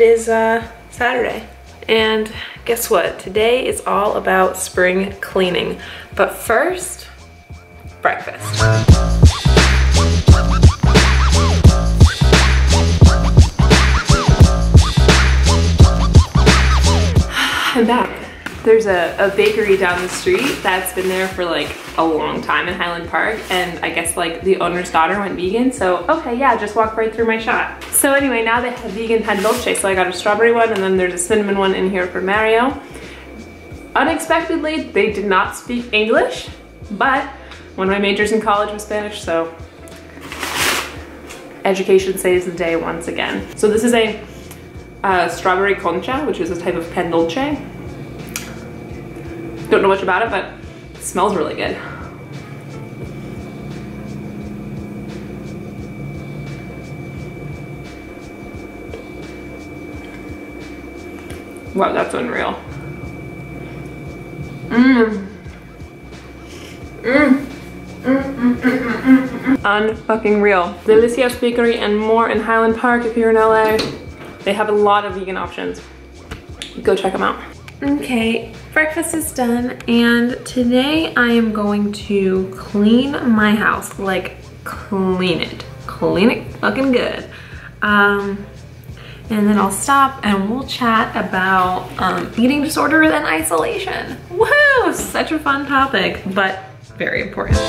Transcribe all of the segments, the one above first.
it is Saturday. And guess what? Today is all about spring cleaning. But first, breakfast. I'm back. There's a bakery down the street that's been there for like a long time in Highland Park, and I guess like the owner's daughter went vegan, so okay, yeah, just walk right through my shop. So anyway, now they have vegan pan dulce, so I got a strawberry one, and then there's a cinnamon one in here for Mario. Unexpectedly, they did not speak English, but one of my majors in college was Spanish, so education saves the day once again. So this is a strawberry concha, which is a type of pan dulce. Don't know much about it, but it smells really good. Wow, that's unreal. Unfucking real. Delicious Bakery and more in Highland Park if you're in LA. They have a lot of vegan options. Go check them out. Okay, breakfast is done, and today I am going to clean my house, like clean it fucking good. And then I'll stop and we'll chat about eating disorders and isolation. Woohoo! Such a fun topic, but very important.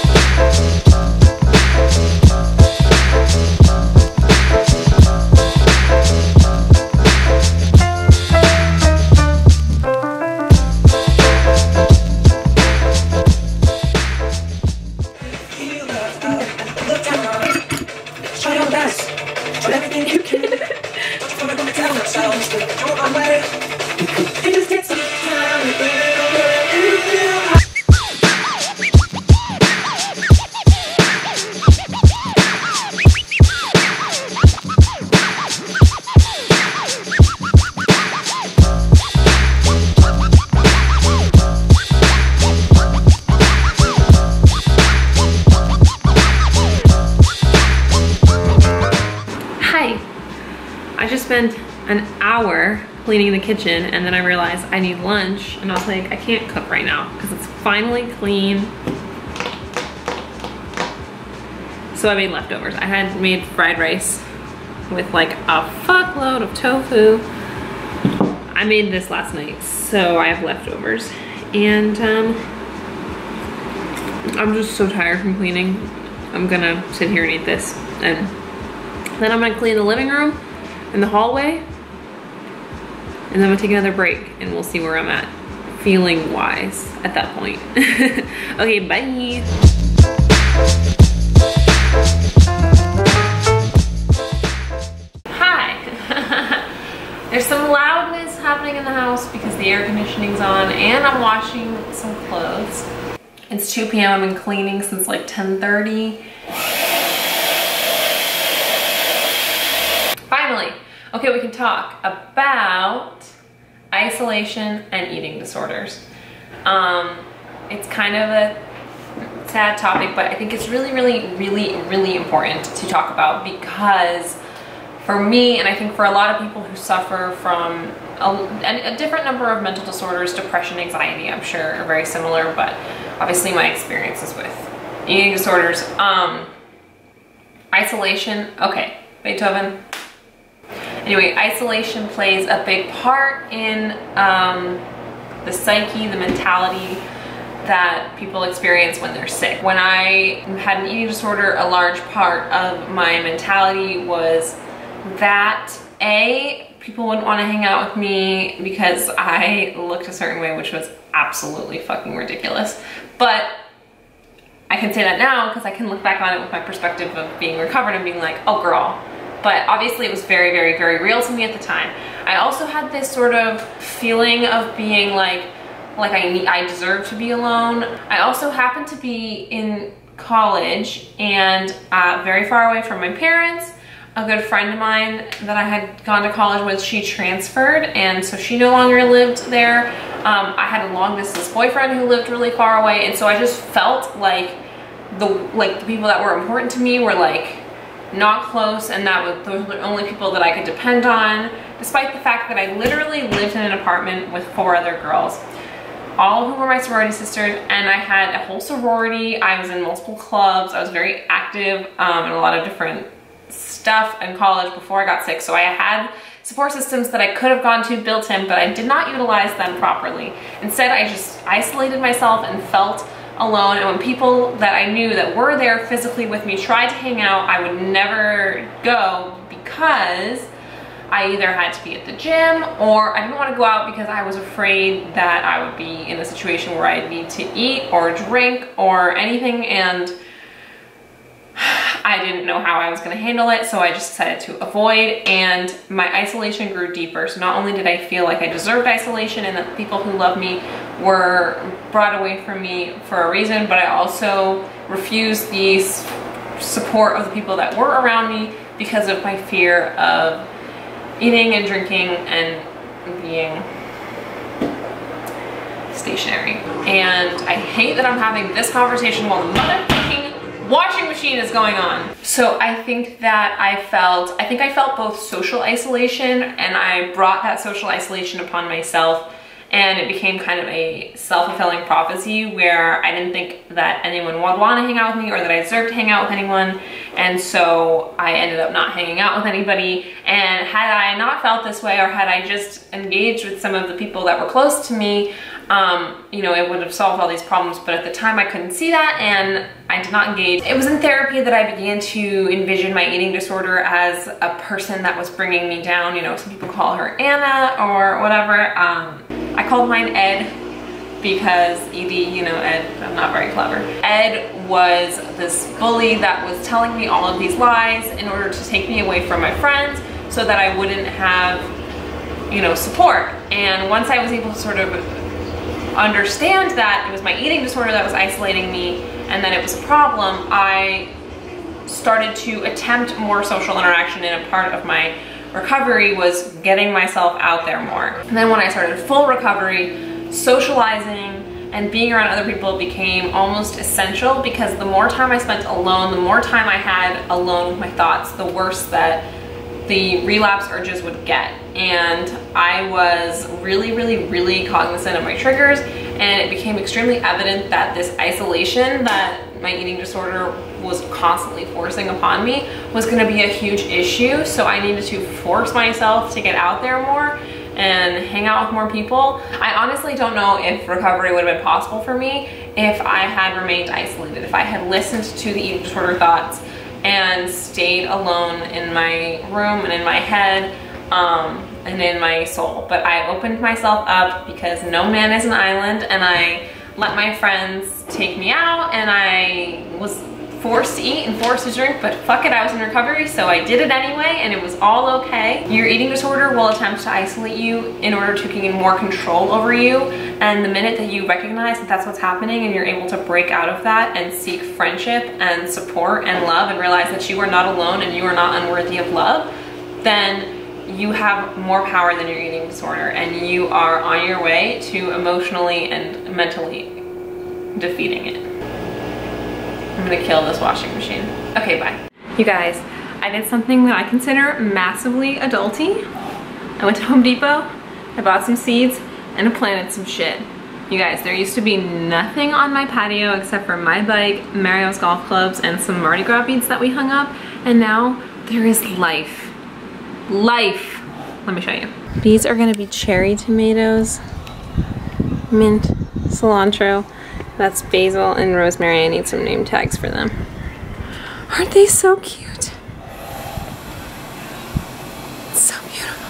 Spent an hour cleaning the kitchen, and then I realized I need lunch, and I was like, I can't cook right now because it's finally clean. So I made leftovers. I had made fried rice with like a fuckload of tofu. I made this last night, so I have leftovers. And I'm just so tired from cleaning. I'm gonna sit here and eat this, and then I'm gonna clean the living room in the hallway, and then I'm gonna take another break and we'll see where I'm at feeling wise at that point. Okay, bye. Hi. There's some loudness happening in the house because the air conditioning's on, and I'm washing some clothes. It's 2 p.m. I've been cleaning since like 10:30. Finally, okay, we can talk about isolation and eating disorders. It's kind of a sad topic, but I think it's really important to talk about, because for me, and I think for a lot of people who suffer from a different number of mental disorders, depression, anxiety, I'm sure are very similar, but obviously my experiences with eating disorders. Isolation, okay, Beethoven. Anyway, isolation plays a big part in the psyche, the mentality that people experience when they're sick. When I had an eating disorder, a large part of my mentality was that people wouldn't want to hang out with me because I looked a certain way, which was absolutely fucking ridiculous. But I can say that now because I can look back on it with my perspective of being recovered and being like, oh girl. But obviously it was very real to me at the time. I also had this sort of feeling of being like I deserve to be alone. I also happened to be in college and very far away from my parents. A good friend of mine that I had gone to college with, she transferred, and so she no longer lived there. I had a long distance boyfriend who lived really far away, and so I just felt like the people that were important to me were like not close, and those were the only people that I could depend on. despite the fact that I literally lived in an apartment with 4 other girls, all who were my sorority sisters, and I had a whole sorority. I was in multiple clubs. I was very active in a lot of different stuff in college before I got sick. So I had support systems that I could have gone to built in, but I did not utilize them properly. Instead, I just isolated myself and felt alone. And when people that I knew that were there physically with me tried to hang out, I would never go because I either had to be at the gym or I didn't want to go out because I was afraid that I would be in a situation where I'd need to eat or drink or anything, and I didn't know how I was going to handle it, so I just decided to avoid, and my isolation grew deeper. So not only did I feel like I deserved isolation and that the people who love me were brought away from me for a reason, but I also refused the support of the people that were around me because of my fear of eating and drinking and being stationary. And I hate that I'm having this conversation while the motherfucking washing machine is going on. So I think that I felt both social isolation, and I brought that social isolation upon myself, and it became kind of a self-fulfilling prophecy where I didn't think that anyone would want to hang out with me or that I deserved to hang out with anyone. And so I ended up not hanging out with anybody. And had I not felt this way, or had I just engaged with some of the people that were close to me, you know, it would have solved all these problems. But at the time I couldn't see that, and I did not engage. It was in therapy that I began to envision my eating disorder as a person that was bringing me down. You know, some people call her Anna or whatever. I called mine Ed because ED, you know, Ed, I'm not very clever. Ed was this bully that was telling me all of these lies in order to take me away from my friends so that I wouldn't have, you know, support. And once I was able to sort of understand that it was my eating disorder that was isolating me and that it was a problem, I started to attempt more social interaction, and a part of my recovery was getting myself out there more. And then when I started full recovery, socializing and being around other people became almost essential, because the more time I spent alone, the more time I had alone with my thoughts, the worse that the relapse urges would get. And I was really cognizant of my triggers, and it became extremely evident that this isolation that my eating disorder was constantly forcing upon me was going to be a huge issue. So I needed to force myself to get out there more and hang out with more people. I honestly don't know if recovery would have been possible for me if I had remained isolated, if I had listened to the eating disorder thoughts and stayed alone in my room and in my head and in my soul. But I opened myself up because no man is an island, and I let my friends take me out, and I was forced to eat and forced to drink, but fuck it, I was in recovery, so I did it anyway, and it was all okay. Your eating disorder will attempt to isolate you in order to gain more control over you, and the minute that you recognize that that's what's happening and you're able to break out of that and seek friendship and support and love and realize that you are not alone and you are not unworthy of love, then you have more power than your eating disorder, and you are on your way to emotionally and mentally defeating it. I'm gonna kill this washing machine. Okay, bye. You guys, I did something that I consider massively adulty. I went to Home Depot, I bought some seeds, and I planted some shit. You guys, there used to be nothing on my patio except for my bike, Mario's golf clubs, and some Mardi Gras beads that we hung up, and now there is life. Life. Let me show you. These are gonna be cherry tomatoes, mint, cilantro. That's basil and rosemary. I need some name tags for them. Aren't they so cute? It's so beautiful.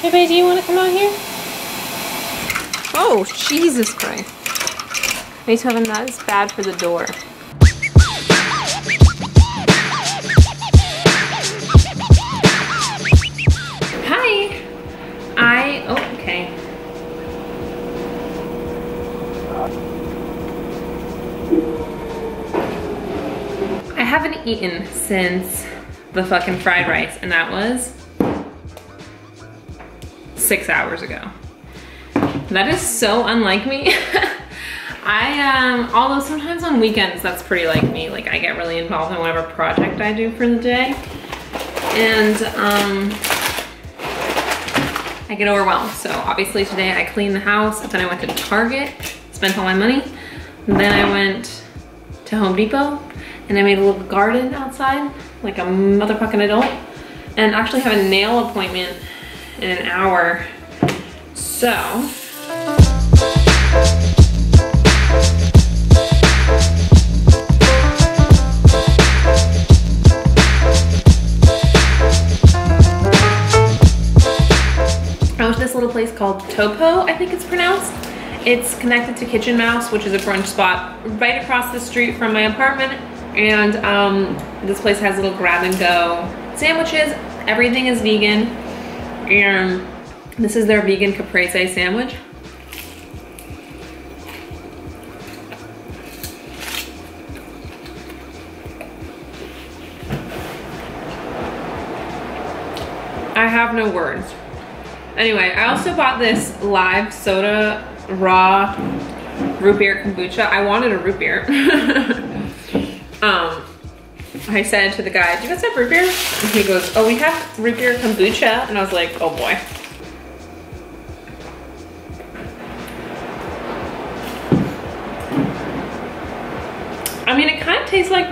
Hey, babe, do you want to come out here? Oh, Jesus Christ. Beethoven, that is bad for the door. Oh, okay. I haven't eaten since the fucking fried rice, and that was 6 hours ago. That is so unlike me. Although sometimes on weekends that's pretty like me. Like, I get really involved in whatever project I do for the day. And I get overwhelmed. So obviously today I cleaned the house, then I went to Target, spent all my money. And then I went to Home Depot and I made a little garden outside, like a motherfucking adult. And actually have a nail appointment in an hour. So, I went to this little place called Topo, I think it's pronounced. It's connected to Kitchen Mouse, which is a brunch spot right across the street from my apartment. And this place has little grab and go sandwiches. Everything is vegan. And this is their vegan caprese sandwich. I have no words. Anyway, I also bought this live soda raw root beer kombucha. I wanted a root beer. I said to the guy, do you guys have root beer? And he goes, oh, we have root beer kombucha. And I was like, oh boy. I mean, it kind of tastes like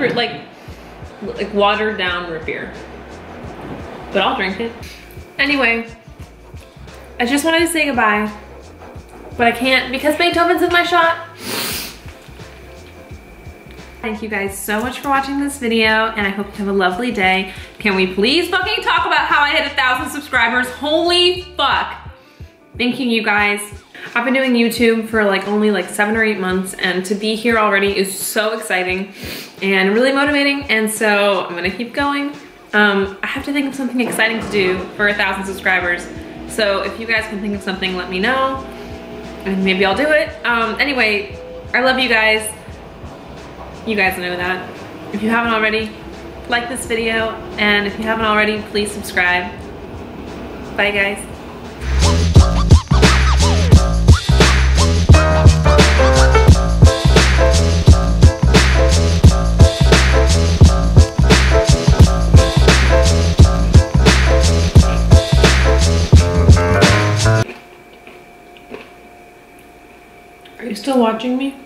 watered down root beer, but I'll drink it. Anyway, I just wanted to say goodbye, but I can't because Beethoven's in my shot. Thank you guys so much for watching this video, and I hope you have a lovely day. Can we please fucking talk about how I hit 1,000 subscribers? Holy fuck. Thank you guys. I've been doing YouTube for only 7 or 8 months, and to be here already is so exciting and really motivating, and so I'm gonna keep going. I have to think of something exciting to do for 1,000 subscribers. So if you guys can think of something, let me know, and maybe I'll do it. Anyway, I love you guys. You guys know that. If you haven't already, like this video, and if you haven't already, please subscribe. Bye guys. Are you still watching me?